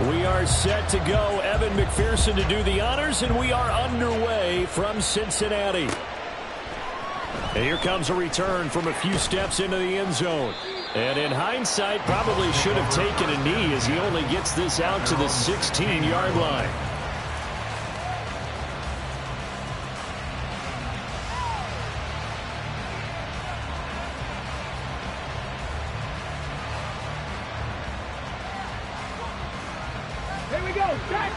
We are set to go. Evan McPherson to do the honors, and we are underway from Cincinnati. And here comes a return from a few steps into the end zone. And in hindsight, probably should have taken a knee as he only gets this out to the 16-yard line. Here we go, Jack.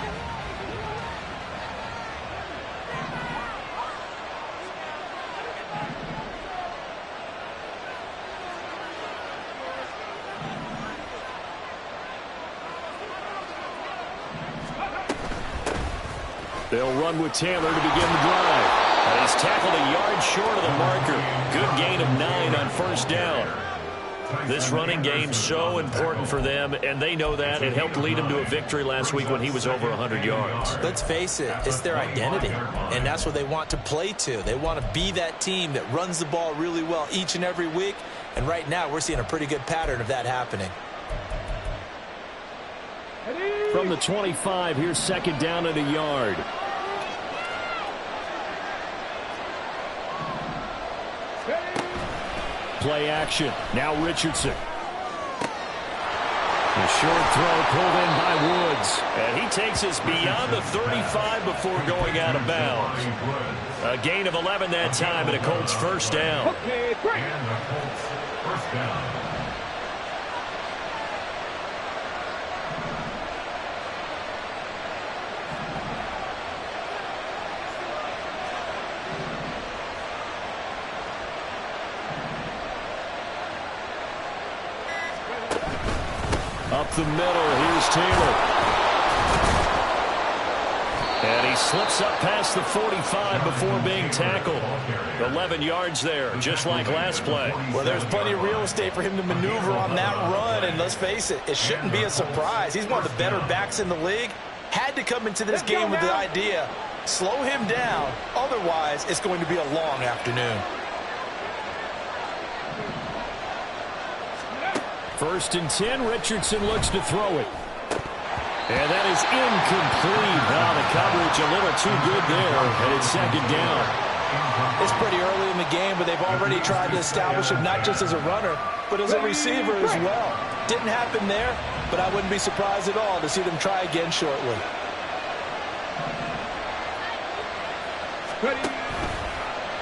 They'll run with Taylor to begin the drive. And he's tackled a yard short of the marker. Good gain of 9 on first down. This running game so important for them, and they know that. It helped lead them to a victory last week when he was over 100 yards. Let's face it, it's their identity, and that's what they want to play to. They want to be that team that runs the ball really well each and every week, and right now we're seeing a pretty good pattern of that happening. From the 25, here's second down and a yard. Play action. Now Richardson. The short throw pulled in by Woods. And he takes us beyond the 35 before going out of bounds. A gain of 11 that time, and a Colts first down. Okay, great. First down. Up the middle, here's Taylor. And he slips up past the 45 before being tackled. 11 yards there, just like last play. Well, there's plenty of real estate for him to maneuver on that run, and let's face it, it shouldn't be a surprise. He's one of the better backs in the league. Had to come into this game with the idea, slow him down, otherwise it's going to be a long afternoon. First and 10, Richardson looks to throw it. And that is incomplete. Now the coverage a little too good there, and it's second down. It's pretty early in the game, but they've already tried to establish him not just as a runner, but as a receiver as well. Didn't happen there, but I wouldn't be surprised at all to see them try again shortly.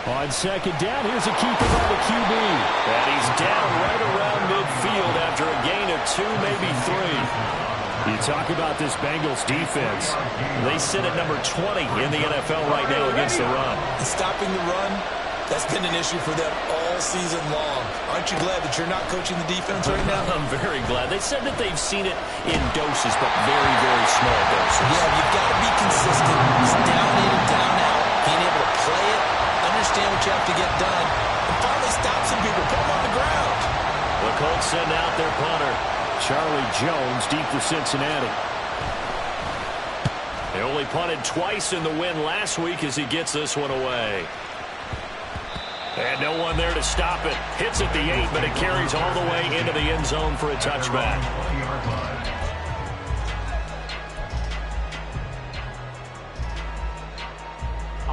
On second down, here's a keeper by the QB. And he's down right around midfield after a gain of 2, maybe 3. You talk about this Bengals defense. They sit at number 20 in the NFL right now against the run. And stopping the run, that's been an issue for them all season long. Aren't you glad that you're not coaching the defense right now? I'm very glad. They said that they've seen it in doses, but very, very small doses. Yeah, you've got to be consistent. It's down in and down out. Being able to play it, understand what you have to get done, and finally stop some people, put them on the ground. The Colts send out their punter, Charlie Jones, deep for Cincinnati. They only punted twice in the win last week as he gets this one away. And no one there to stop it. Hits at the 8, but it carries all the way into the end zone for a touchback.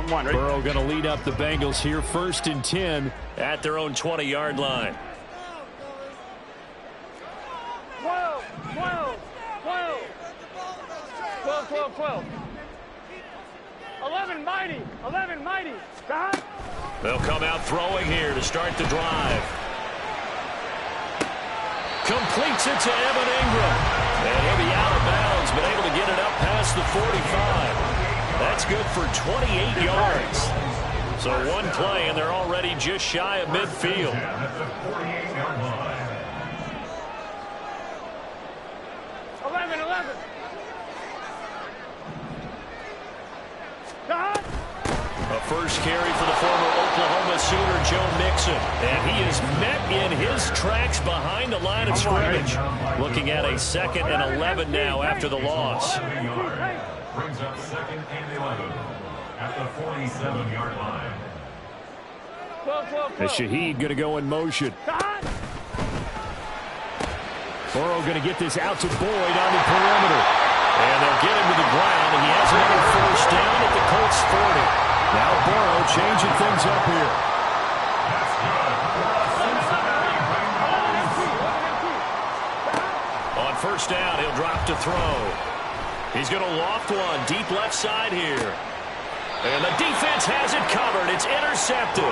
Burrow going to lead up the Bengals here, first and 10 at their own 20-yard line. 12, 12, 12. 12, 12, 12. 11 mighty, 11 mighty. God. They'll come out throwing here to start the drive. Completes it to Evan Ingram. And he'll be out of bounds, but able to get it up past the 45. That's good for 28 yards. So one play, and they're already just shy of midfield. 11, 11. God. A first carry for the former Oklahoma Sooner, Joe Mixon. And he is met in his tracks behind the line of scrimmage. Looking at a second and 11 now after the loss. Brings up second and 11 at the 47-yard line. 12, 12, 12. And Shaheed going to go in motion. God. Burrow going to get this out to Boyd on the perimeter. And they'll get him to the ground, and he has another first down at the Colts 40. Now Burrow changing things up here. On first down, he'll drop to throw. He's going to loft one deep left side here. And the defense has it covered. It's intercepted.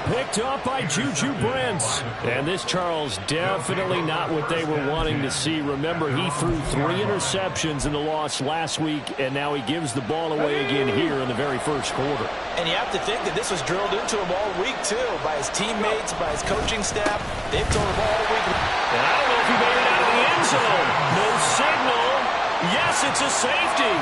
Picked up by Juju Brents. And this, Charles, definitely not what they were wanting to see. Remember, he threw 3 interceptions in the loss last week, and now he gives the ball away again here in the very first quarter. And you have to think that this was drilled into him all week, too, by his teammates, by his coaching staff. They've told him all week. And I don't know if he made it out of the end zone. No signal. Yes, it's a safety.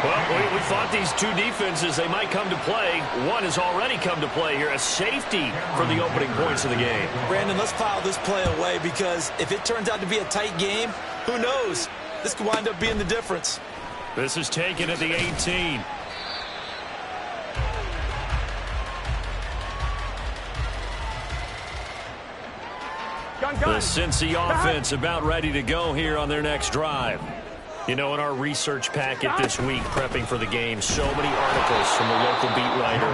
Well, we thought these two defenses, they might come to play. One has already come to play here. A safety for the opening points of the game. Brandon, let's file this play away because if it turns out to be a tight game, who knows? This could wind up being the difference. This is taken at the 18. The Cincy offense about ready to go here on their next drive. You know, in our research packet this week, prepping for the game, so many articles from the local beat writer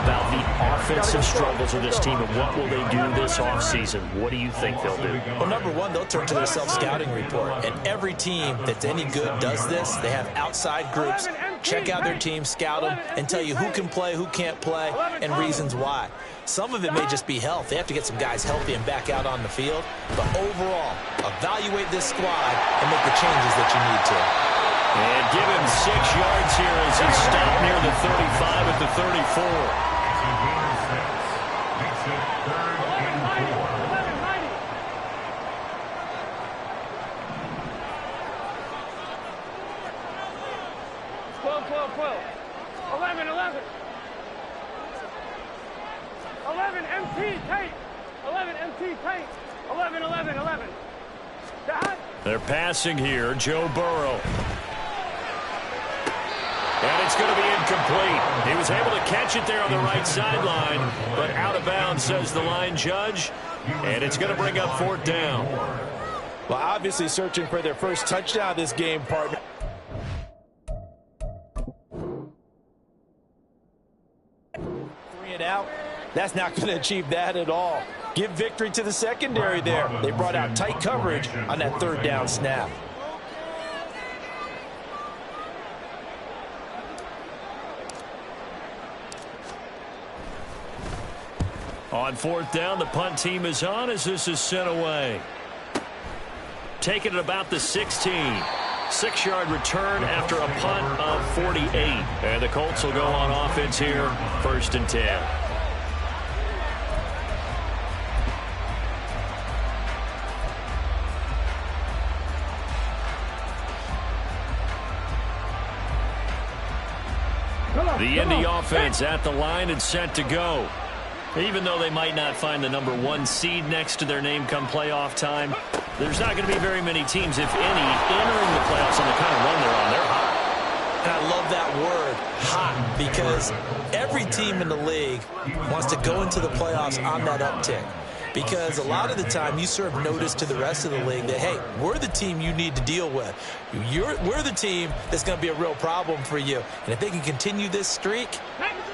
about the offensive struggles of this team and what will they do this offseason. What do you think they'll do? Well, number one, they'll turn to their self-scouting report. And every team that's any good does this. They have outside groups. Check out their team, scout them, and tell you who can play, who can't play, and reasons why. Some of it may just be health. They have to get some guys healthy and back out on the field. But overall, evaluate this squad and make the changes that you need to. And give him 6 yards here as he stopped near the 35 at the 34. They're passing here, Joe Burrow. And it's going to be incomplete. He was able to catch it there on the right sideline, but out of bounds, says the line judge. And it's going to bring up 4th down. Well, obviously searching for their first touchdown this game, partner. Out. That's not going to achieve that at all. Give victory to the secondary there. They brought out tight coverage on that 3rd down snap. On 4th down, the punt team is on as this is sent away. Taking it about the 16. 6-yard return after a punt of 48. And the Colts will go on offense here, 1st and 10. The Indy offense at the line and set to go. Even though they might not find the number 1 seed next to their name come playoff time, there's not going to be very many teams, if any, entering the playoffs on the kind of run they're on. They're hot. And I love that word, hot, because every team in the league wants to go into the playoffs on that uptick. Because a lot of the time you serve notice to the rest of the league that, hey, we're the team you need to deal with. We're the team that's going to be a real problem for you. And if they can continue this streak,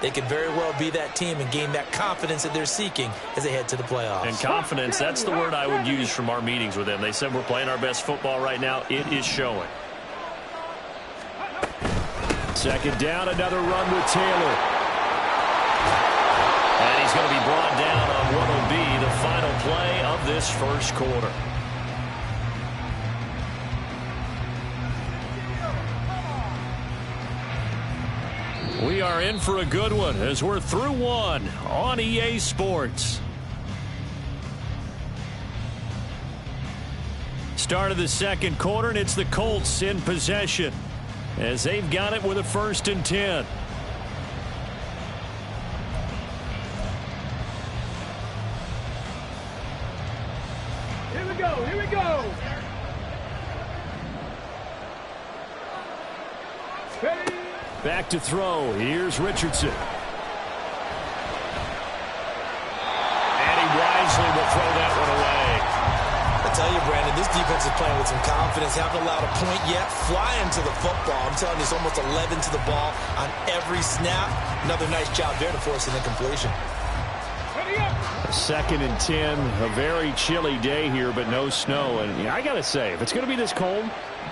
they could very well be that team and gain that confidence that they're seeking as they head to the playoffs. And confidence, that's the word I would use from our meetings with them. They said we're playing our best football right now. It is showing. 2nd down, another run with Taylor. And he's going to be brought down on what will be the final play of this first quarter. We are in for a good one as we're through one on EA Sports. Start of the 2nd quarter, and it's the Colts in possession as they've got it with a 1st and 10. Here we go. Ready. Back to throw. Here's Richardson. And he wisely will throw that one away. The tell you, Brandon, this defense is playing with some confidence. Haven't allowed a point yet. Flying to the football. I'm telling you, it's almost 11 to the ball on every snap. Another nice job there to force an incompletion. 2nd and 10. A very chilly day here, but no snow. And I got to say, if it's going to be this cold,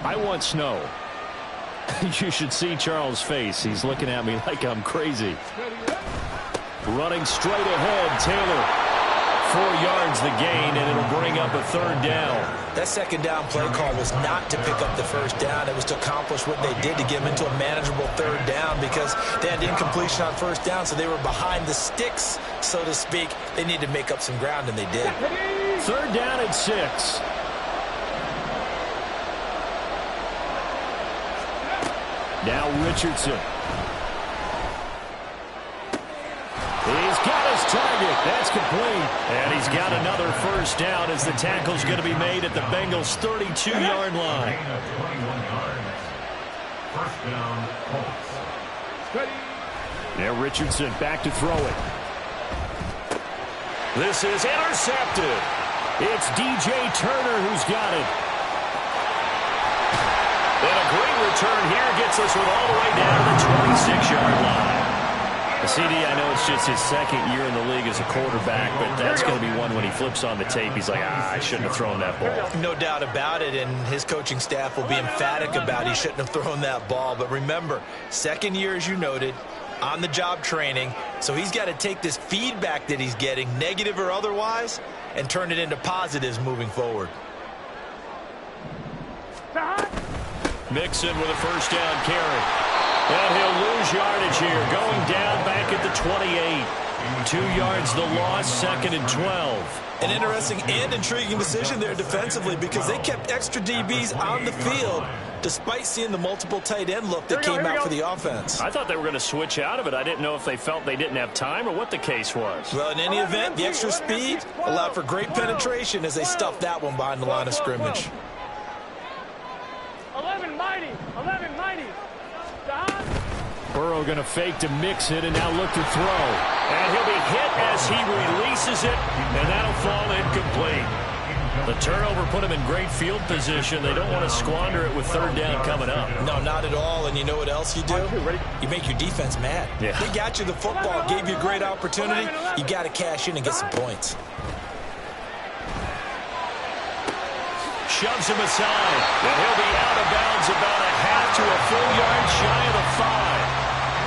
I want snow. You should see Charles' face. He's looking at me like I'm crazy. Running straight ahead, Taylor. 4 yards the gain, and it'll bring up a 3rd down. That 2nd down play call was not to pick up the 1st down. It was to accomplish what they did to get them into a manageable 3rd down because they had incompletion on 1st down, so they were behind the sticks, so to speak. They needed to make up some ground, and they did. 3rd down and 6. Now Richardson. He's got his target. That's complete. And he's got another 1st down as the tackle's going to be made at the Bengals' 32-yard line. 1st down, Colts. Now Richardson back to throw it. This is intercepted. It's DJ Turner who's got it. And a great return here gets us all the way down to the 26-yard line. CD, I know it's just his 2nd year in the league as a quarterback, but that's going to be one when he flips on the tape. He's like, I shouldn't have thrown that ball. No doubt about it, and his coaching staff will be emphatic about he shouldn't have thrown that ball. But remember, 2nd year, as you noted, on-the-job training, so he's got to take this feedback that he's getting, negative or otherwise, and turn it into positives moving forward. Mixon with a 1st down carry. And he'll lose yardage here, going down back at the 28. 2 yards the loss, 2nd and 12. An interesting and intriguing decision there defensively because they kept extra DBs on the field despite seeing the multiple tight end look that came out for the offense. I thought they were going to switch out of it. I didn't know if they felt they didn't have time or what the case was. Well, in any event, the extra speed allowed for great penetration as they stuffed that one behind the line of scrimmage. 11 mighty. 11 mighty. Burrow going to fake to mix it and now look to throw. And he'll be hit as he releases it, and that'll fall incomplete. The turnover put him in great field position. They don't want to squander it with 3rd down coming up. No, not at all. And you know what else you do? You make your defense mad. Yeah. They got you the football, gave you a great opportunity. You got to cash in and get some points. Shoves him aside, and he'll be out of bounds about a half to a full yard shy of the 5.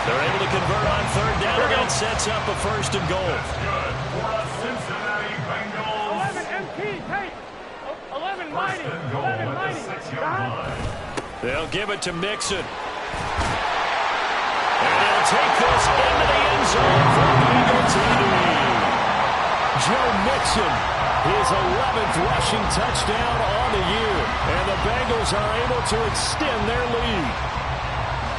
They're able to convert on 3rd down, and that sets up a 1st and goal. Good for the Cincinnati Bengals. 11 MP, hey, 11 mighty, 1st and goal 11 at mighty. the 6-yard line. They'll give it to Mixon. And he'll take this into the end zone for Bengal TD. Joe Mixon, his 11th rushing touchdown on the year. And the Bengals are able to extend their lead.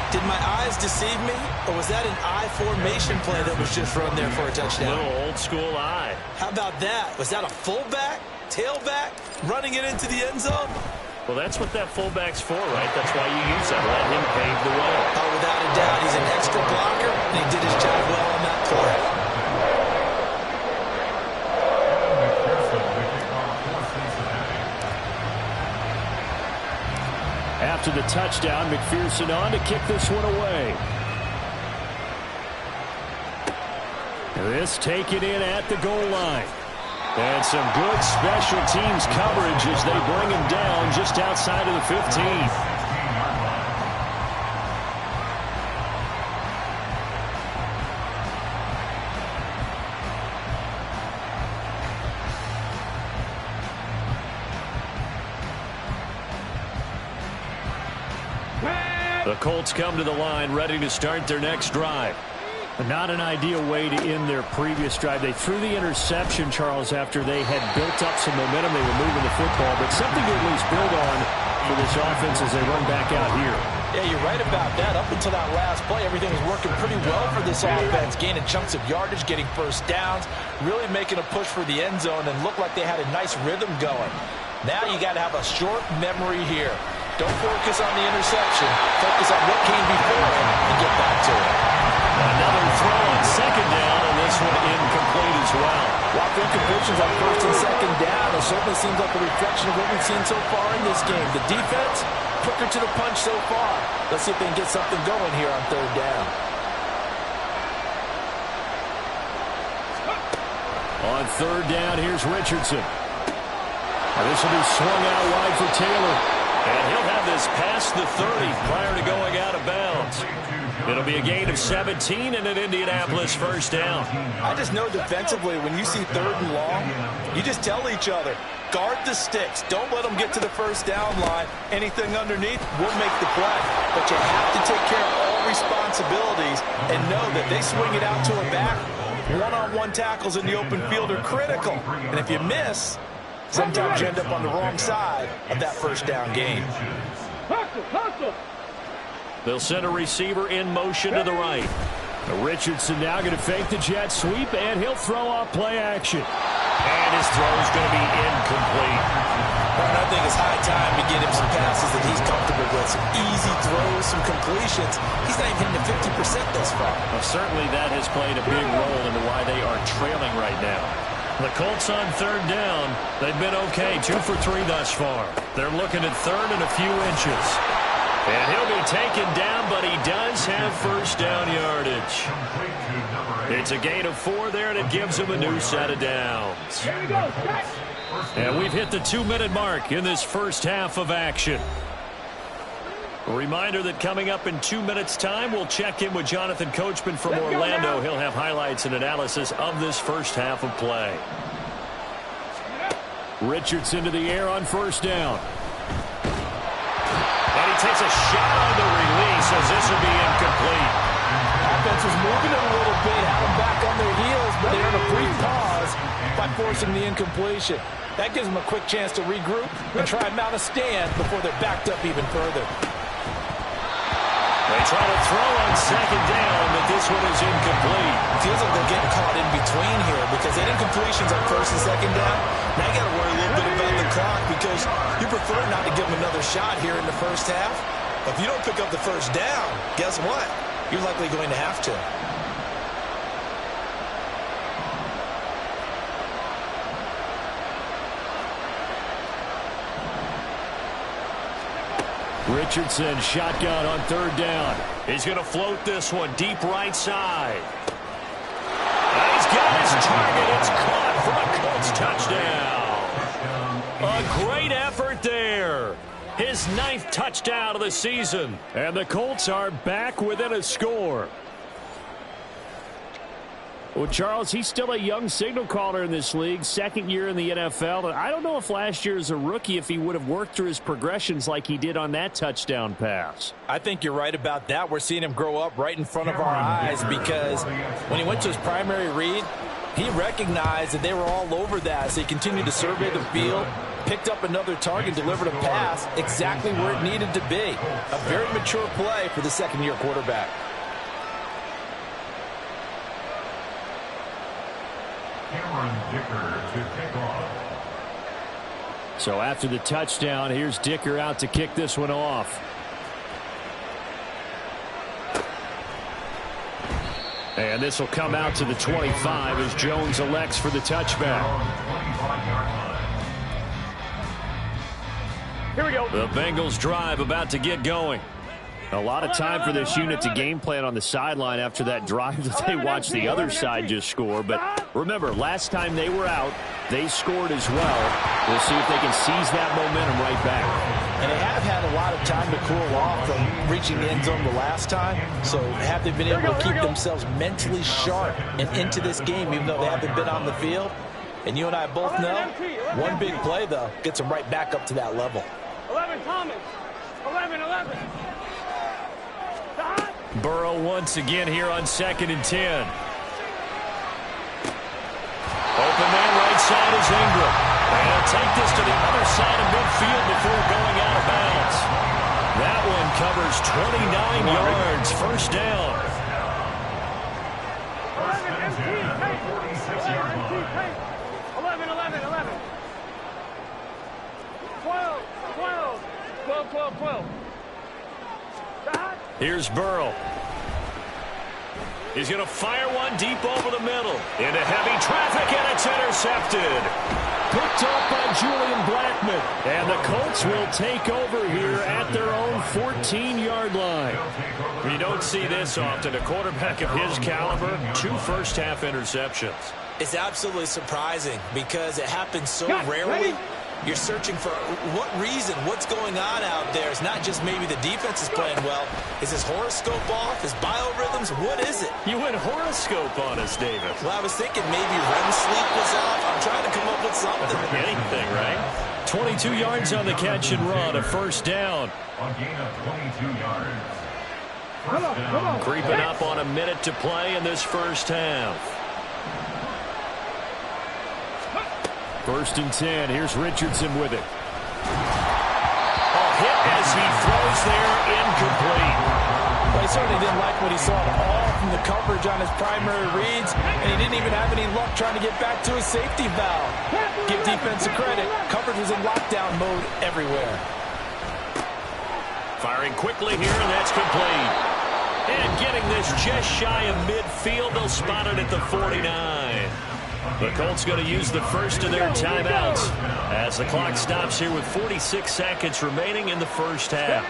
Did my eyes deceive me, or was that an I formation play that was just run there for a touchdown? Little old school eye. How about that? Was that a fullback, tailback, running it into the end zone? Well, that's what that fullback's for, right? That's why you use that. Let him pave the way. Oh, without a doubt. He's an extra blocker, and he did his job well on that play. After the touchdown, McPherson on to kick this one away. This taken in at the goal line. And some good special teams coverage as they bring him down just outside of the 15. The Colts come to the line ready to start their next drive. Not an ideal way to end their previous drive. They threw the interception, Charles, after they had built up some momentum. They were moving the football, but something to at least build on for this offense as they run back out here. Yeah, you're right about that. Up until that last play, everything was working pretty well for this offense, gaining chunks of yardage, getting 1st downs, really making a push for the end zone, and looked like they had a nice rhythm going. Now you got to have a short memory here. Don't focus on the interception. Focus on what came before him and get back to it. Another throw on 2nd down, and this one incomplete as well. While incompletions on first and second down, it certainly seems like a reflection of what we've seen so far in this game. The defense, quicker to the punch so far. Let's see if they can get something going here on third down. On third down, here's Richardson. This will be swung out wide for Taylor. And he'll have this past the 30 prior to going out of bounds. It'll be a gain of 17 and an Indianapolis first down. I just know defensively, when you see third and long, you just tell each other, guard the sticks. Don't let them get to the first down line. Anything underneath will make the play. But you have to take care of all responsibilities and know that they swing it out to a back. One-on-one tackles in the open field are critical. And if you miss, sometimes you end up on the wrong side of that first down gain. They'll send a receiver in motion to the right. Richardson now going to fake the jet sweep, and he'll throw off play action. And his throw is going to be incomplete. And I think it's high time to get him some passes that he's comfortable with. Some easy throws, some completions. He's not even hitting the 50% thus far. Well, certainly that has played a big role into why they are trailing right now. The Colts on third down. They've been okay, 2 for 3 thus far. They're looking at third and a few inches. And he'll be taken down, but he does have first down yardage. It's a gain of 4 there, and it gives him a new set of downs. And we've hit the 2-minute mark in this first half of action. A reminder that coming up in 2 minutes' time, we'll check in with Jonathan Coachman from Orlando. He'll have highlights and analysis of this first half of play. Richardson to the air on first down. And he takes a shot on the release as this will be incomplete. Offense was moving it a little bit, had them back on their heels, but they earned a brief pause by forcing the incompletion. That gives them a quick chance to regroup and try and mount a stand before they're backed up even further. They try to throw on second down, but this one is incomplete. It feels like they're getting caught in between here because they had incompletions on first and second down. Now you got to worry a little bit about the clock because you prefer not to give them another shot here in the first half. But if you don't pick up the first down, guess what? You're likely going to have to. Richardson shotgun on third down. He's going to float this one deep right side. And he's got his target. It's caught for a Colts touchdown. A great effort there. His 9th touchdown of the season. And the Colts are back within a score. Well, Charles, he's still a young signal caller in this league, second year in the NFL. And I don't know if last year as a rookie, if he would have worked through his progressions like he did on that touchdown pass. I think you're right about that. We're seeing him grow up right in front of our eyes because when he went to his primary read, he recognized that they were all over that. So he continued to survey the field, picked up another target, delivered a pass exactly where it needed to be. A very mature play for the second-year quarterback. Cameron Dicker to kick off. So after the touchdown, here's Dicker out to kick this one off. And this will come out to the 25 as Jones elects for the touchback. Here we go. The Bengals drive about to get going. A lot of time for this unit to game plan on the sideline after that drive that they watched the other side just score. But remember, last time they were out, they scored as well. We'll see if they can seize that momentum right back. And they have had a lot of time to cool off from reaching the end zone the last time. So have they been able to keep themselves mentally sharp and into this game, even though they haven't been on the field? And you and I both know, one big play, though, gets them right back up to that level. 11 Thomas. 11. Burrow once again here on 2nd and 10. Open man right side is Ingram. And he'll take this to the other side of midfield before going out of bounds. That one covers 29 yards. First down. 11 MT. 11. 12. Here's Burrow. He's going to fire one deep over the middle. Into heavy traffic, and it's intercepted. Picked up by Julian Blackmon. And the Colts will take over here at their own 14-yard line. You don't see this often. A quarterback of his caliber, 2 first-half interceptions. It's absolutely surprising because it happens so rarely. You're searching for what reason, what's going on out there. It's not just maybe the defense is playing well. Is his horoscope off? His biorhythms? What is it? You went horoscope on us, David. Well, I was thinking maybe REM sleep was off. I'm trying to come up with something. Anything, right? 22 yards on the catch and run, a first down. On gain of 22 yards. First down. Creeping up on a minute to play in this first half. 1st and 10. Here's Richardson with it. A hit as he throws there, incomplete. Well, he certainly didn't like what he saw at all from the coverage on his primary reads, and he didn't even have any luck trying to get back to his safety valve. Give defense a credit. Coverage was in lockdown mode everywhere. Firing quickly here, and that's complete. And getting this just shy of midfield, they'll spot it at the 49. The Colts going to use the first of their timeouts as the clock stops here with 46 seconds remaining in the first half.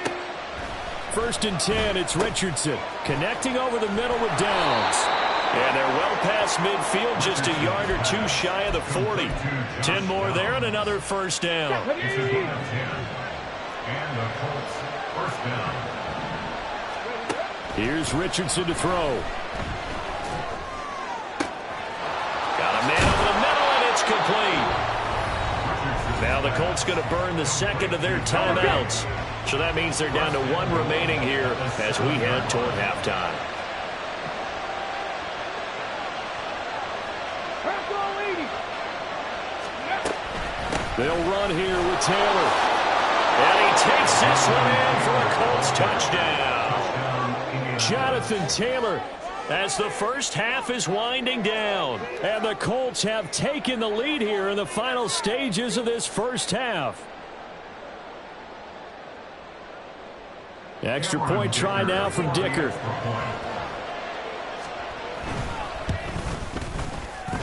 1st and 10, it's Richardson connecting over the middle with Downs. And they're well past midfield, just a yard or 2 shy of the 40. 10 more there and another first down. This is 1 of 10. And the Colts first down. Here's Richardson to throw. Got a man over the middle, and it's complete. Now the Colts going to burn the second of their timeouts. So that means they're down to 1 remaining here as we head toward halftime. They'll run here with Taylor. And he takes this one in for a Colts touchdown. Jonathan Taylor, as the first half is winding down. And the Colts have taken the lead here in the final stages of this first half. Extra point try now from Dicker.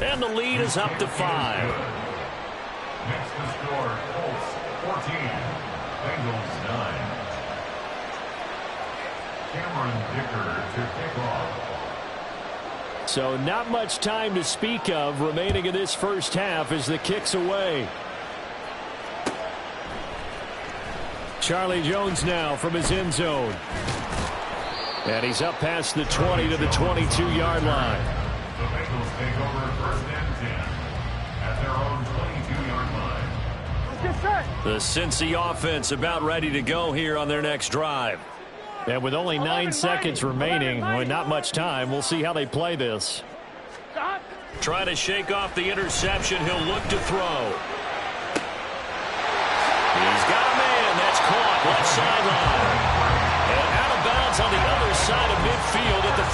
And the lead is up to 5. Next to score, Colts 14, Bengals 9. Cameron Dicker to kick off. So not much time to speak of remaining in this first half as the kick's away. Charlie Jones now from his end zone. And he's up past the 20 to the 22-yard line. The Bengals take over 1st and 10 at their own 22-yard line. The Cincy offense about ready to go here on their next drive. And with only 9 seconds remaining, with not much time, we'll see how they play this. Trying to shake off the interception. He'll look to throw. He's got a man. That's caught left sideline. And out of bounds on the other side of midfield at the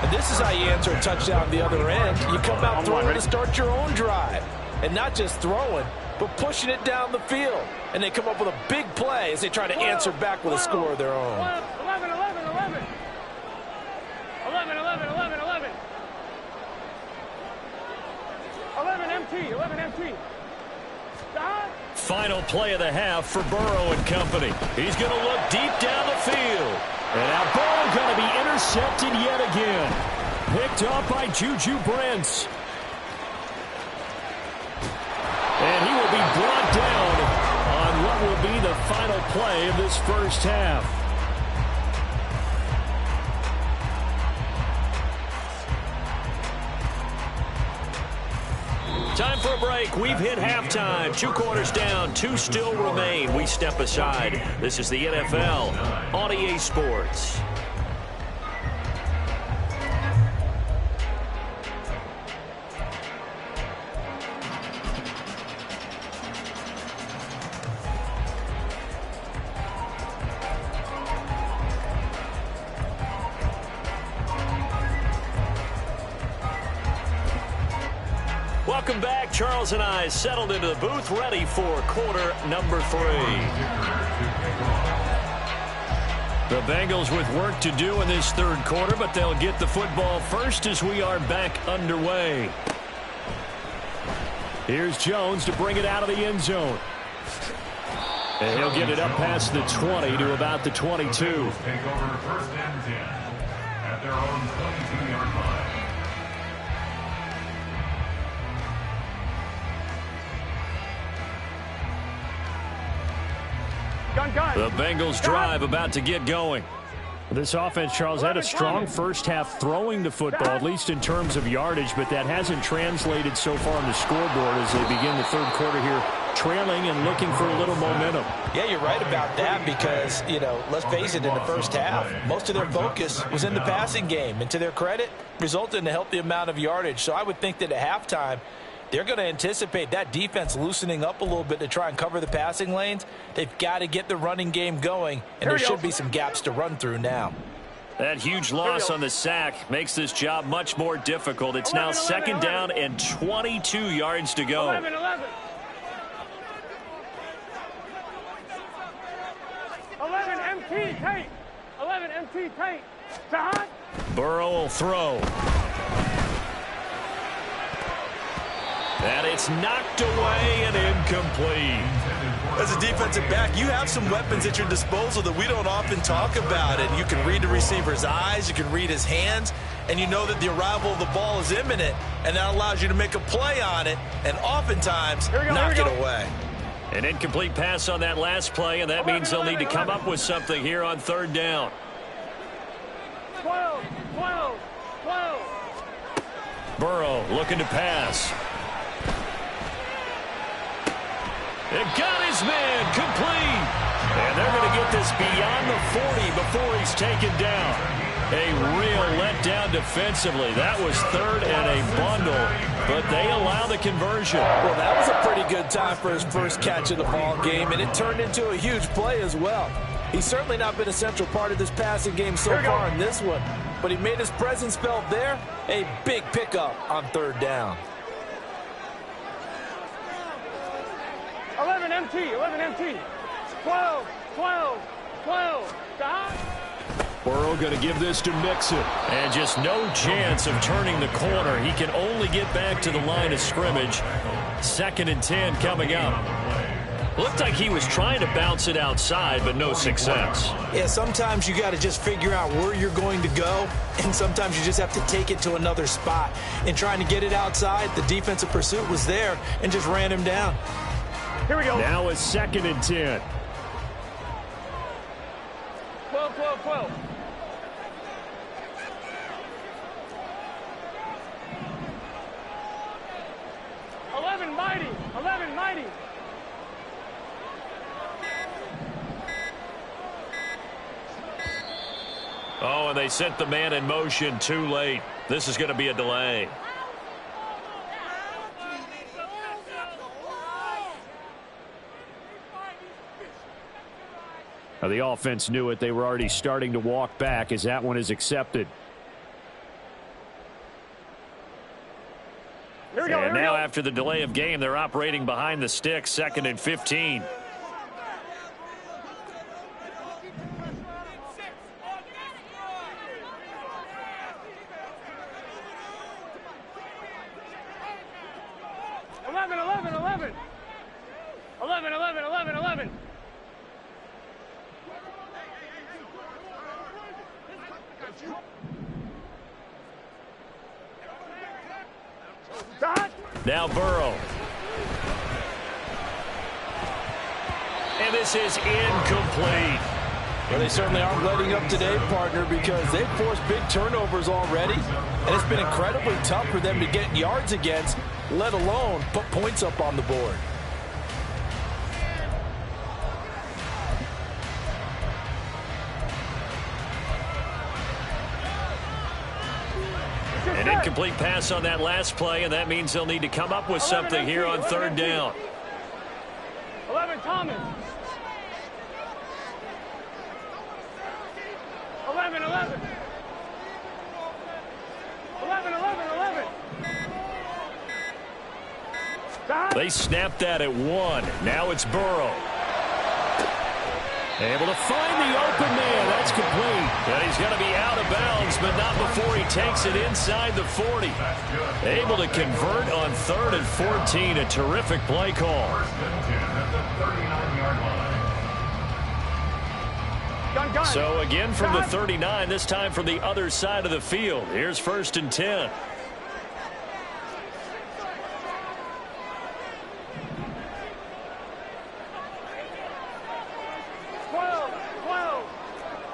45. And this is how you answer a touchdown the other end. You come out throwing to start your own drive. And not just throwing, but pushing it down the field. And they come up with a big play as they try to answer back with a score of their own. 11, 11, 11. 11, 11, 11, 11. 11 MT, 11 MT. Stop. Final play of the half for Burrow and company. He's going to look deep down the field. And now Burrow going to be intercepted yet again. Picked up by Juju Brents. And he will be brought down on what will be the final play of this first half. Time for a break. We've hit halftime. 2 quarters down. 2 still remain. We step aside. This is the NFL on EA Sports. Welcome back. Charles and I settled into the booth, ready for quarter number 3. The Bengals with work to do in this third quarter, but they'll get the football first as we are back underway. Here's Jones to bring it out of the end zone. And he'll get it up past the 20 to about the 22. Take over first and 10 at their own 22-yard line. The Bengals drive about to get going. This offense, Charles, had a strong first half throwing the football, at least in terms of yardage, but that hasn't translated so far on the scoreboard as they begin the third quarter here, trailing and looking for a little momentum. Yeah, you're right about that because, you know, let's face it, in the first half, most of their focus was in the passing game. And to their credit, resulted in a healthy amount of yardage. So I would think that at halftime, they're going to anticipate that defense loosening up a little bit to try and cover the passing lanes. They've got to get the running game going, and there should be some gaps to run through now. That huge loss on the sack makes this job much more difficult. It's now second down and 22 yards to go. 11. 11 MT tight. 11 MT tight. Jahan. Burrow will throw. And it's knocked away and incomplete. As a defensive back, you have some weapons at your disposal that we don't often talk about. And you can read the receiver's eyes, you can read his hands, and you know that the arrival of the ball is imminent, and that allows you to make a play on it and oftentimes knock it away. An incomplete pass on that last play, and that means they'll need to come up with something here on third down. 12. Burrow looking to pass. It got his man complete. And they're going to get this beyond the 40 before he's taken down. A real letdown defensively. That was third and a bundle, but they allow the conversion. Well, that was a pretty good time for his first catch of the ball game, and it turned into a huge play as well. He's certainly not been a central part of this passing game so far in this one, but he made his presence felt there. A big pickup on third down. 11 MT. 12. Burrow going to give this to Mixon. And just no chance of turning the corner. He can only get back to the line of scrimmage. Second and 10 coming up. Looked like he was trying to bounce it outside, but no success. Yeah, sometimes you got to just figure out where you're going to go, and sometimes you just have to take it to another spot. In trying to get it outside, the defensive pursuit was there and just ran him down. Here we go. Now it's second and 10. 12. 11 mighty. Oh, and they sent the man in motion too late. This is going to be a delay. Now, the offense knew it. They were already starting to walk back as that one is accepted. And now after the delay of game, they're operating behind the sticks, second and 15. Now Burrow. And this is incomplete. Well, they certainly aren't letting up today, partner, because they've forced big turnovers already, and it's been incredibly tough for them to get yards against, let alone put points up on the board. An incomplete pass on that last play, and that means they'll need to come up with something here on third down. 11 Thomas. 11. They snapped that at 1. Now it's Burrow. Able to find the open man. That's complete. And he's going to be out of bounds, but not before he takes it inside the 40. Able to convert on 3rd and 14. A terrific play call. First and 10 at the 39-yard line. Gun. So again from the 39, this time from the other side of the field. Here's 1st and 10.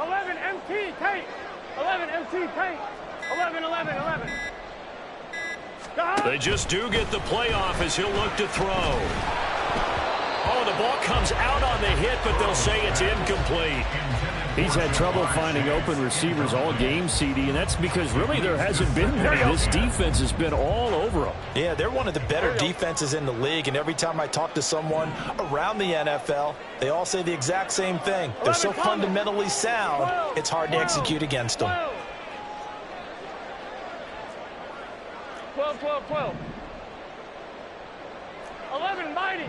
11 MT tank. 11 MT tank. 11. They just do get the playoff as he'll look to throw. Oh, the ball comes out on the hit, but they'll say it's incomplete. He's had trouble finding open receivers all game, CD, and that's because really there hasn't been many. This defense has been all over them. Yeah, they're one of the better defenses in the league, and every time I talk to someone around the NFL, they all say the exact same thing. They're so fundamentally sound, it's hard to execute against them. 12. 11 mighty.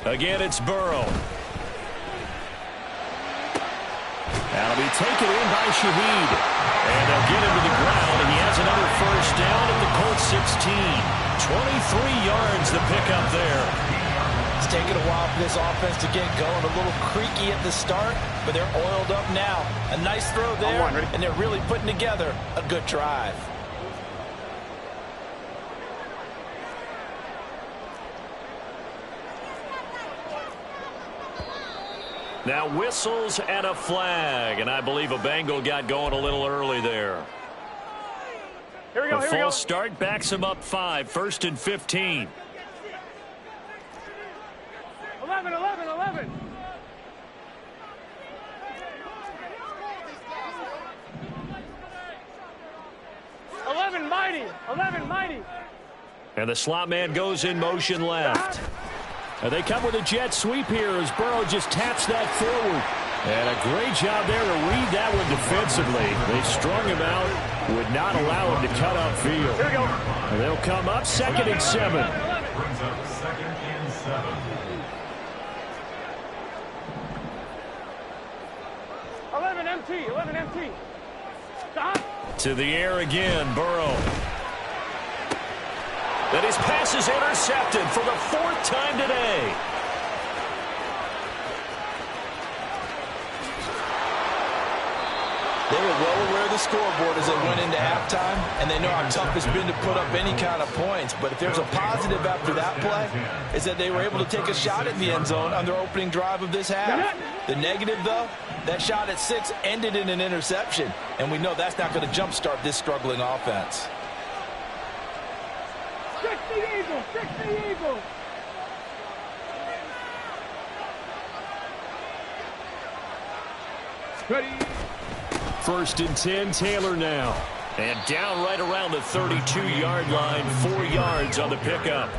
Again, it's Burrow. That'll be taken in by Shaheed. And they'll get him to the ground, and he has another first down at the Colts 16. 23 yards the pickup there. It's taken a while for this offense to get going. A little creaky at the start, but they're oiled up now. A nice throw there, and they're really putting together a good drive. Now whistles and a flag, and I believe a Bengal got going a little early there. Here we go. A false start backs him up 5, 1st and 15. 11. 11 mighty. And the slot man goes in motion left. And they come with a jet sweep here as Burrow just taps that forward. And a great job there to read that one defensively. They strung him out, would not allow him to cut upfield. Here we go. And they'll come up 2nd and 7. Brings up 2nd and 7. 11 MT. Stop. To the air again, Burrow. And his pass is intercepted for the 4th time today. They were well aware of the scoreboard as they went into halftime, and they know how tough it's been to put up any kind of points. But if there's a positive after that play, is that they were able to take a shot at the end zone on their opening drive of this half. The negative, though, that shot at 6 ended in an interception, and we know that's not going to jumpstart this struggling offense. 60 Eagles. Ready. 1st and 10, Taylor now. And down right around the 32-yard line, 4 yards on the pickup.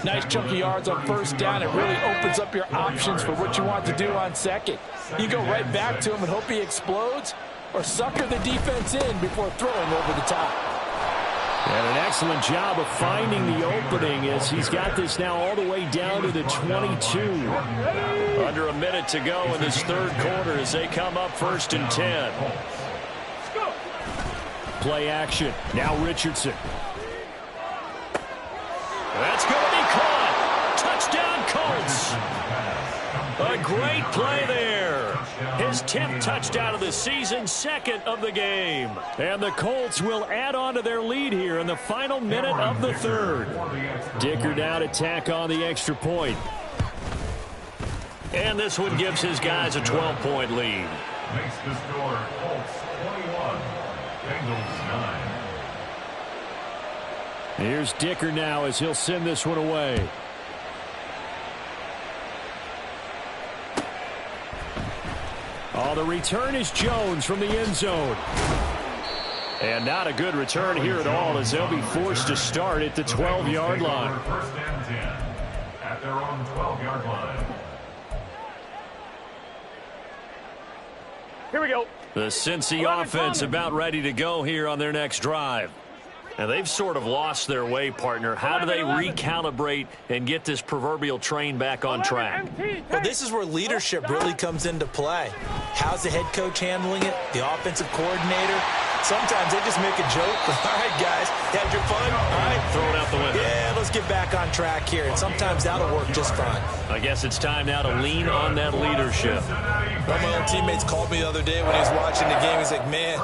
Nice chunky yards on 1st down. It really opens up your options for what you want to do on 2nd. You go right back to him and hope he explodes, or sucker the defense in before throwing over the top. And an excellent job of finding the opening as he's got this now all the way down to the 22. Under a minute to go in this 3rd quarter as they come up 1st and 10. Play action. Now Richardson. That's going to be caught. Touchdown, Colts. A great play there. His 10th touchdown of the season, 2nd of the game. And the Colts will add on to their lead here in the final minute of the 3rd. Dicker now to tack on the extra point. And this one gives his guys a 12-point lead. Makes the score Colts 21, Bengals 9. Here's Dicker now as he'll send this one away. Oh, the return is Jones from the end zone. And not a good return here at all as they'll be forced to start at the 12-yard line. 1st and 10 at their own 12-yard line. Here we go. The Cincy offense about ready to go here on their next drive. And they've sort of lost their way, partner. How do they recalibrate and get this proverbial train back on track? Well, this is where leadership really comes into play. How's the head coach handling it? The offensive coordinator? Sometimes they just make a joke. All right, guys, had your fun? All right. Throw it out the window. Yeah, let's get back on track here. And sometimes that'll work just fine. I guess it's time now to lean on that leadership. One of my old teammates called me the other day when he was watching the game. He's like, man,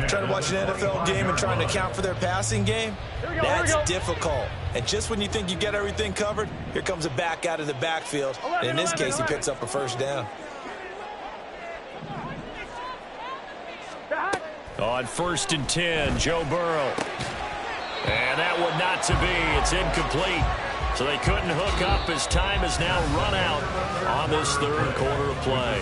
trying to watch an NFL game and trying to account for their passing game? That's difficult. And just when you think you get everything covered, here comes a back out of the backfield. And in this case, he picks up a first down. On 1st and 10, Joe Burrow. And that one not to be. It's incomplete. So they couldn't hook up as time has now run out on this third quarter of play.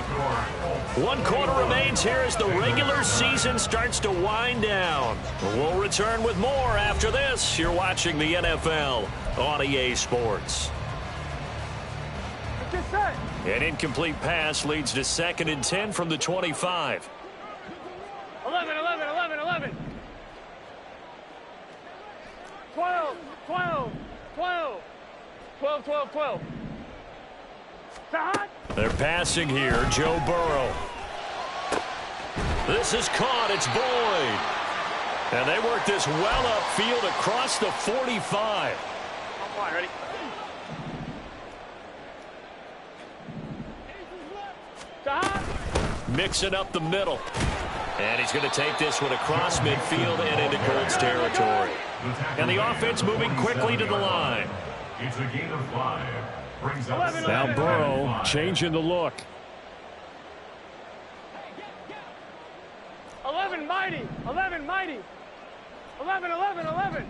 1 quarter remains here as the regular season starts to wind down. We'll return with more after this. You're watching the NFL on EA Sports. An incomplete pass leads to 2nd and 10 from the 25. 11, 11, 11, 11. 12, 12, 12. 12, 12, 12. They're passing here. Joe Burrow. This is caught. It's Boyd. And they work this well upfield across the 45. Come on, ready? Mixing up the middle. And he's going to take this one across midfield and into Colts territory. And the offense moving quickly to the line. It's a gain of 5. Brings up Now Burrow changing the look. 11 mighty. 11 mighty. 11, 11, 11.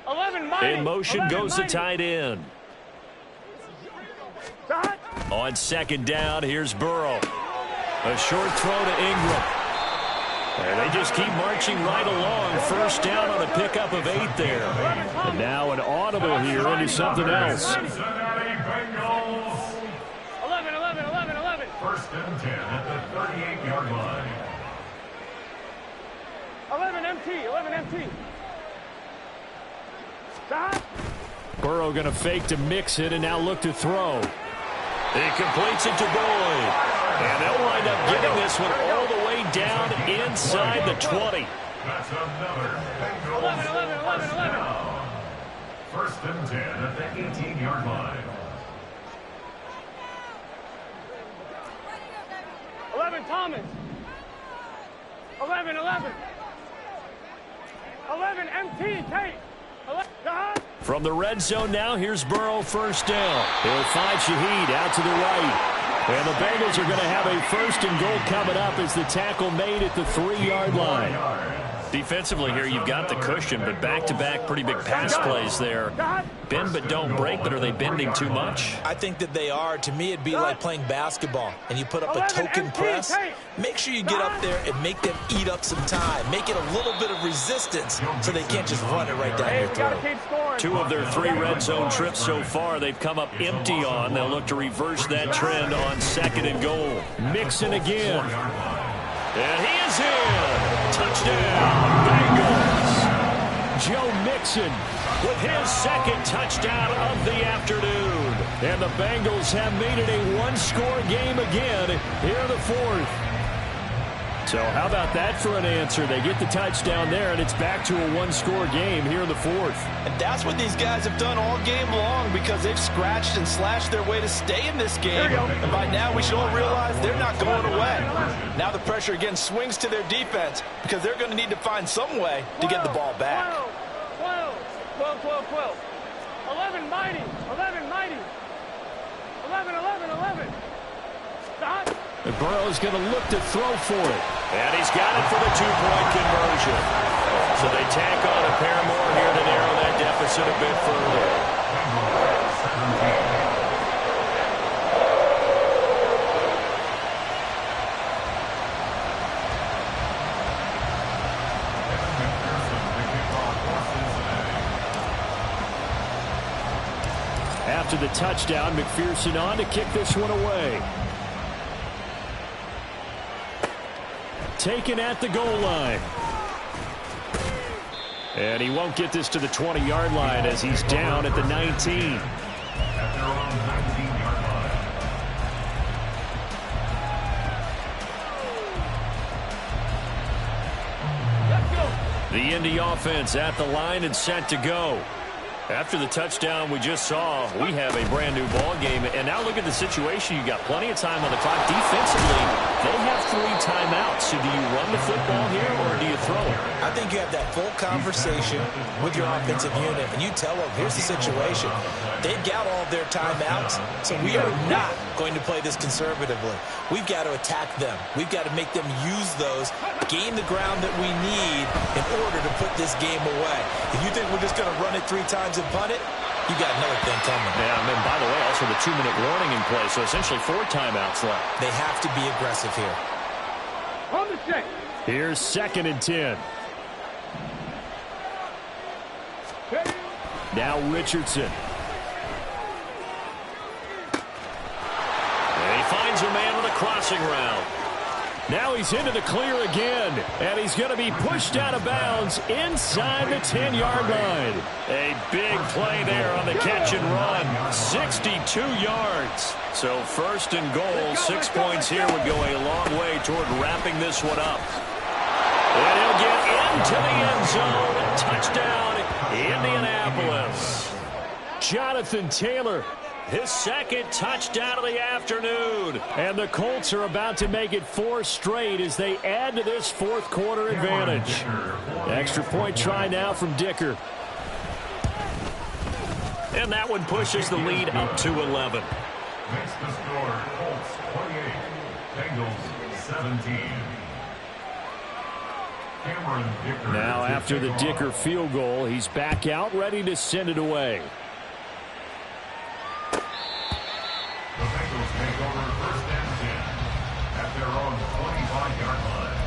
11 mighty. In motion 11 goes mighty. the tight end. On 2nd down, here's Burrow. A short throw to Ingram. And they just keep marching right along. 1st down on a pickup of 8 there. And now an audible here into something else. Cincinnati Bengals. 11, 11, 11, 11. 1st and 10 at the 38-yard line. 11 MT, 11 MT. Burrow going to fake to mix it and now look to throw. He completes it to Boyd. And they'll wind up getting this one all the way down inside the 20. That's another Bengals 11, 11, 11, 11. touchdown. 1st and 10 at the 18-yard line. 11 Thomas. 11, 11. 11 MT, Tate. 11, From the red zone now, here's Burrow 1st down. He'll find Shaheed out to the right. And the Bengals are going to have a 1st and goal coming up as the tackle made at the 3-yard line. Defensively here, you've got the cushion, but back-to-back pretty big pass plays there. Bend but don't break, but are they bending too much? I think that they are. To me, it'd be like playing basketball, and you put up a token press. Make sure you get up there and make them eat up some time. Make it a little bit of resistance so they can't just run it right down your throat. 2 of their 3 red zone trips so far, they've come up empty on. They'll look to reverse that trend on 2nd and goal. Mixon again. And he is in. Touchdown, Bengals. Joe Mixon with his 2nd touchdown of the afternoon. And the Bengals have made it a 1-score game again here in the 4th. So how about that for an answer? They get the touchdown there, and it's back to a 1-score game here in the 4th. And that's what these guys have done all game long because they've scratched and slashed their way to stay in this game. And by now we should all realize they're not going away. Now the pressure again swings to their defense because they're going to need to find some way to get the ball back. 12, 12, 12, 12. 11 mighty. 11 mighty. 11, 11, 11. Stop. And Burrow's going to look to throw for it. And he's got it for the 2-point conversion. So they tack on a pair more here to narrow that deficit a bit further. After the touchdown, McPherson on to kick this one away. Taken at the goal line. And he won't get this to the 20-yard line as he's down at the 19. At their own 19-yard line. The Indy offense at the line and set to go. After the touchdown we just saw, we have a brand new ball game. And now look at the situation. You got plenty of time on the clock. Defensively, they have 3 timeouts. So do you run the football here or do you throw it? I think you have that full conversation with your offensive unit, and you tell them, here's the situation. They've got all of their timeouts, so we are not going to play this conservatively. We've got to attack them. We've got to make them use those, gain the ground that we need in order to put this game away. If you think we're just going to run it 3 times and punt it, you got another thing coming. Yeah, and then, by the way, also the 2-minute warning in play, so essentially 4 timeouts left. They have to be aggressive here. On the check. Here's 2nd and 10. Now Richardson. And he finds a man with a crossing route. Now he's into the clear again, and he's going to be pushed out of bounds inside the 10-yard line. A big play there on the catch and run, 62 yards. So 1st and goal, 6 points here would go a long way toward wrapping this one up. And he'll get into the end zone. Touchdown, Indianapolis. Jonathan Taylor, his 2nd touchdown of the afternoon. And the Colts are about to make it 4 straight as they add to this 4th quarter advantage. Extra point try now from Dicker. And that one pushes the lead up to 11. Makes the score Colts 28, Bengals 17. Cameron Dicker. Now after the Dicker field goal, he's back out ready to send it away. The Bengals take over 1st and 10 at their own 25-yard line.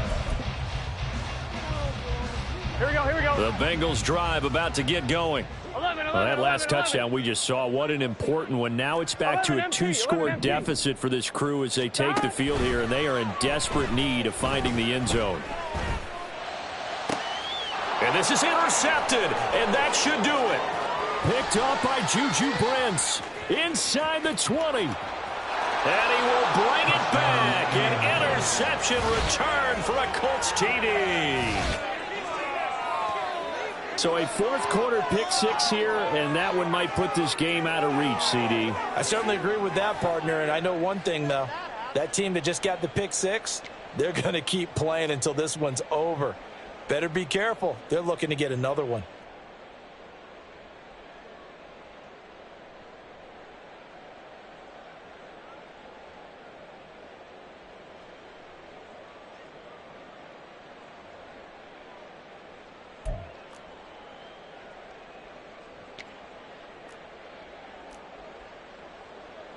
Here we go, here we go. The Bengals drive about to get going. 11, Well, that last 11. touchdown we just saw, what an important one. Now it's back to a 2-score deficit for this crew as they take the field here, and they are in desperate need of finding the end zone. And this is intercepted, and that should do it. Picked up by Juju Brents inside the 20. And he will bring it back. An interception return for a Colts TD. So a 4th quarter pick 6 here, and that one might put this game out of reach, CD. I certainly agree with that, partner, and I know one thing, though. That team that just got the pick 6, they're going to keep playing until this one's over. Better be careful. They're looking to get another one.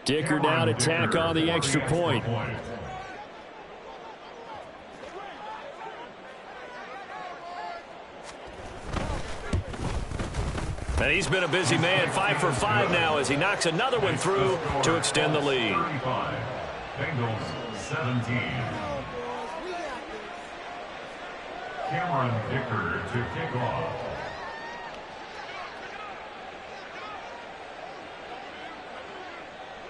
Dicker down to tack on the extra point. And he's been a busy man, 5 for 5 now as he knocks another one through to extend the lead. 35, Bengals 17. Cameron Dicker to kick off.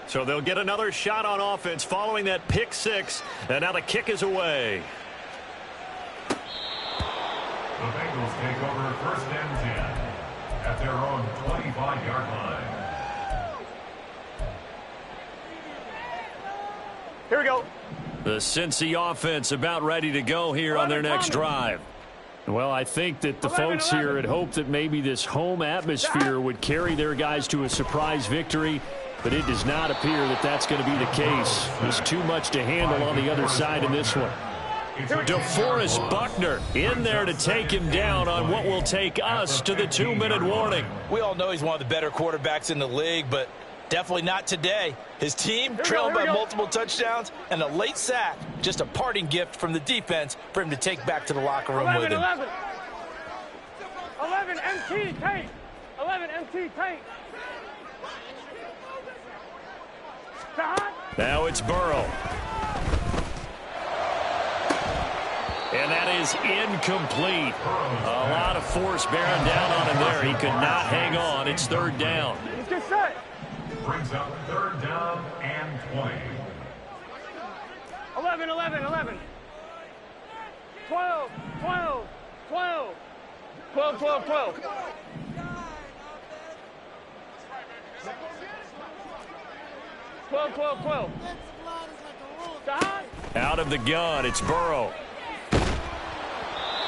So they'll get another shot on offense following that pick 6, and now the kick is away. The Bengals take over 1st and 10 at their own 25-yard line. Here we go. The Cincy offense about ready to go here on their next drive. Well, I think that the folks here had hoped that maybe this home atmosphere would carry their guys to a surprise victory, but it does not appear that that's going to be the case. There's too much to handle on the other side in this one. DeForest Buckner in there to take him down on what will take us to the 2-minute warning. We all know he's one of the better quarterbacks in the league, but definitely not today. His team trailing by multiple touchdowns and a late sack. Just a parting gift from the defense for him to take back to the locker room with him. 11 MT tank. 11 MT tank. Now it's Burrow. And that is incomplete. A lot of force bearing down on him there. He could not hang on. It's third down. Let's get set. Brings up third down and 20. 11, 11, 11. 12, 12, 12. 12, 12, 12. 12, 12, 12. Out of the gun, it's Burrow.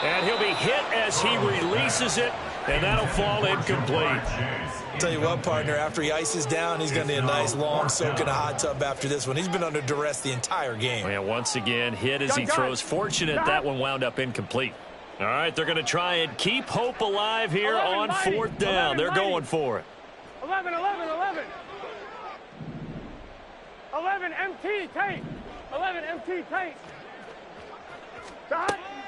And he'll be hit as he releases it, and that'll fall incomplete. Tell you what, partner, after he ices down, he's going to need a nice long soak in a hot tub after this one. He's been under duress the entire game. And once again, hit as he throws. Fortunate that one wound up incomplete. All right, they're going to try and keep hope alive here on fourth down. They're going for it. 11, 11, 11. 11, MT, tape. 11, MT, tape.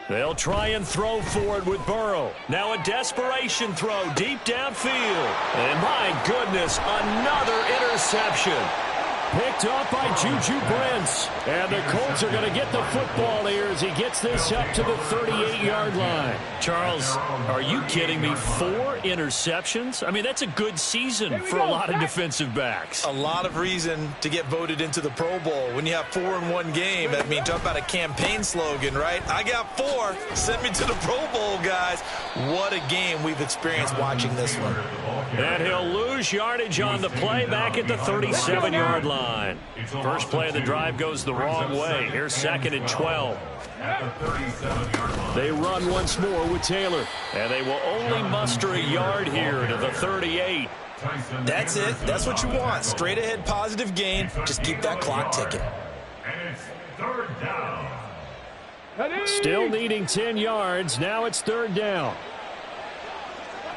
They'll try and throw for it with Burrow. Now a desperation throw deep downfield. And my goodness, another interception. Picked up by Juju Brents. And the Colts are going to get the football here as he gets this up to the 38-yard line. Charles, are you kidding me? 4 interceptions? I mean, that's a good season for a lot of defensive backs. A lot of reason to get voted into the Pro Bowl. When you have 4 in one game, that means talk about a campaign slogan, right? I got 4. Send me to the Pro Bowl, guys. What a game we've experienced watching this one. And he'll lose yardage on the play back at the 37-yard line. First play of the drive goes the wrong way. Here's 2nd and 12. They run once more with Taylor. And they will only muster a yard here to the 38. That's it. That's what you want. Straight ahead positive gain. Just keep that clock ticking. And it's third down. Still needing 10 yards. Now it's third down.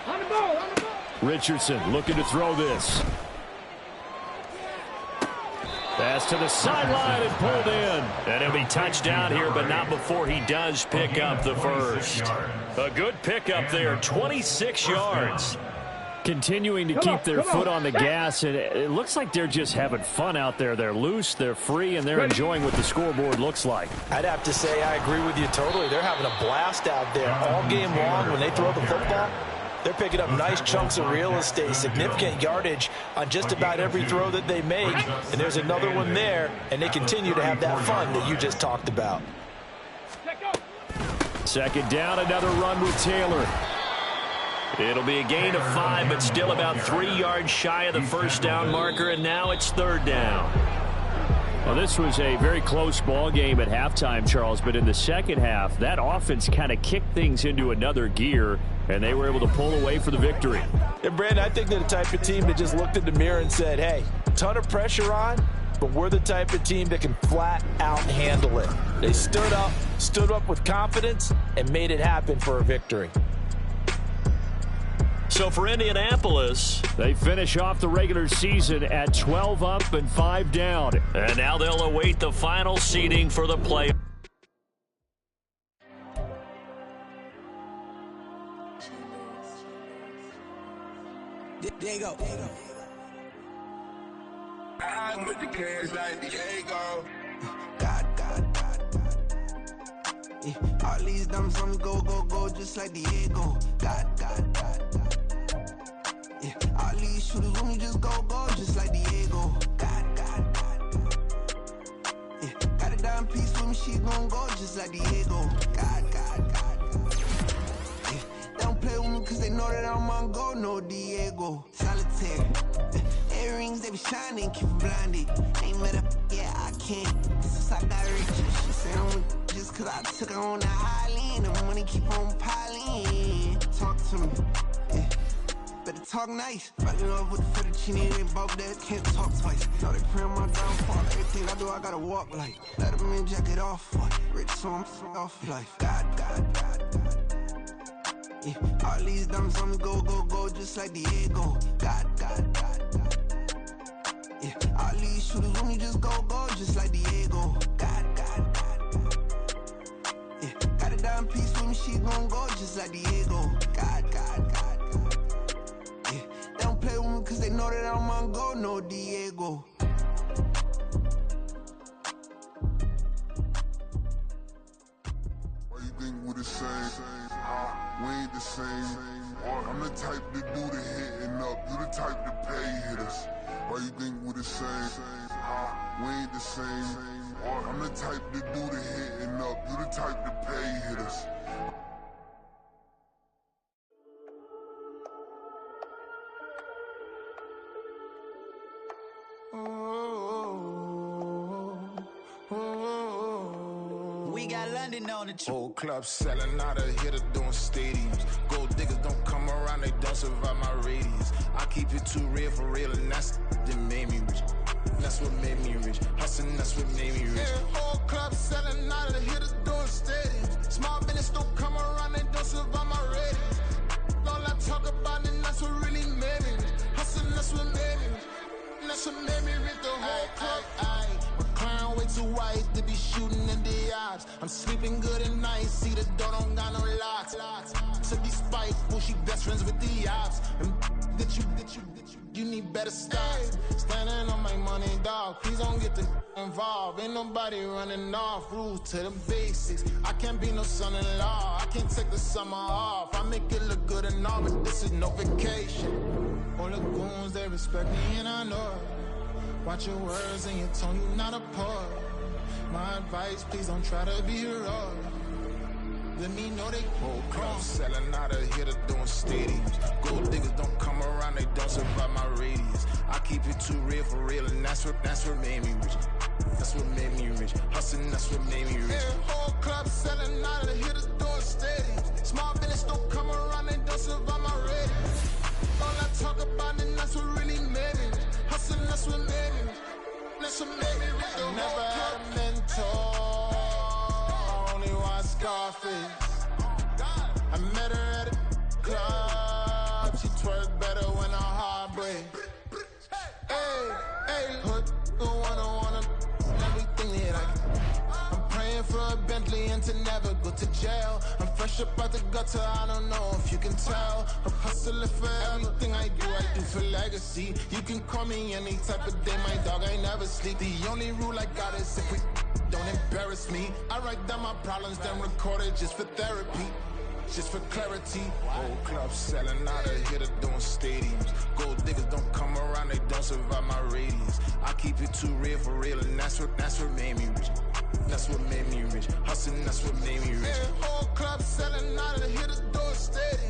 On the ball, on the ball. Richardson looking to throw this. Pass to the sideline and pulled in. And he'll be touchdown here, but not before he does pick up the first. A good pickup there, 26 yards. Continuing to keep their foot on the gas, and it looks like they're just having fun out there. They're loose, they're free, and they're enjoying what the scoreboard looks like. I'd have to say I agree with you totally. They're having a blast out there all game long when they throw the football. They're picking up nice chunks of real estate, significant yardage on just about every throw that they make. And there's another one there, and they continue to have that fun that you just talked about. Second down, another run with Taylor. It'll be a gain of 5, but still about 3 yards shy of the first down marker, and now it's third down. Well, this was a very close ball game at halftime, Charles, but in the second half, that offense kind of kicked things into another gear, and they were able to pull away for the victory. And, Brandon, I think they're the type of team that just looked in the mirror and said, hey, ton of pressure on, but we're the type of team that can flat out handle it. They stood up with confidence, and made it happen for a victory. So for Indianapolis, they finish off the regular season at 12 up and 5 down. And now they'll await the final seeding for the play. Diego. I'm with the cash like Diego. God. Yeah. All these dumb songs go, just like Diego. God. Yeah. All these shooters when we just go, just like Diego. God. Yeah. Got a dime piece with me, she gon' go just like Diego. God. Yeah. They don't play with me cause they know that I'm on go, no Diego. Solitaire. Earrings, they be shining, keep blinded. Ain't met up, yeah, I can't. Since I got rich, she said I'm just cause I took her on the island. The money keep on piling. Talk to me, yeah. Better talk nice. Fucking up with the fettuccine, they both that can't talk twice. Know they pray on my downfall. Everything I do, I gotta walk like. Let them in, jacket off. Rich, so I'm off life. God. Yeah. All these dumb songs go, just like Diego. God. Yeah. All these shooters when we just go, just like Diego. God. Yeah. Got a dime piece with me, she gon' go just like Diego. God. Yeah. They don't play with me cause they know that I'm on go, no Diego. think we the same? We ain't the same. I'm the type to do the hitting up. You the type to pay hitters. Why you think we the same? We ain't the same. I'm the type to do the hitting up. You the type to pay hitters. We got London on the trip. Whole club selling out of hitter doing stadiums. Gold diggers don't come around, they don't survive my radius. I keep it too real for real, and that's that made me rich. That's what made me rich. Hustling, that's what made me rich. Yeah, whole club selling out of hitters doing stadiums. Small business don't come around, they don't survive my radius. All I talk about, and that's what really made me rich. Hustling, that's what made me rich. That's what made me rich. The whole club. McLaren way too white to be shooting in the eyes. I'm sleeping good at night, see the door don't got no locks. To be spiteful, she best friends with the ops. And you need better stocks. Standing on my money, dog. Please don't get the involved. Ain't nobody running off. Rules to the basics. I can't be no son-in-law. I can't take the summer off. I make it look good and all, but this is no vacation. All the goons, they respect me and I know it. Watch your words and your tone, you not a poet. My advice, please don't try to be heroic. Let me know they whole club selling out of hitter doing stadiums. Gold diggers don't come around, they don't survive my radius. I keep it too real for real, and that's what made me rich. That's what made me rich. Hustling, that's what made me rich. Yeah, whole club selling out of hitters doing stadiums. Small business don't come around, they don't survive my radius. All I talk about, and that's what really made me rich. Hustling, that's what made me rich. That's what made me rich. I never had a mentor. Only one Scarface. I met her at a club. She twerk better when her heart breaks. Hey, put the wanna everything that I can. I'm praying for a Bentley and to never go to jail. I'm fresh up out the gutter, I don't know if you can tell. I'm hustling for everything I do for legacy. You can call me any type of day, my dog, I never sleep. The only rule I got is if we don't embarrass me. I write down my problems, then record it just for therapy. Just for clarity. Whole club selling out of hitter doing stadiums. Gold diggers don't come around, they don't survive my radius. I keep it too real for real, and that's what made me rich. That's what made me rich. Hustling, that's what made me rich. Yeah, whole club selling out of hitter doing stadiums.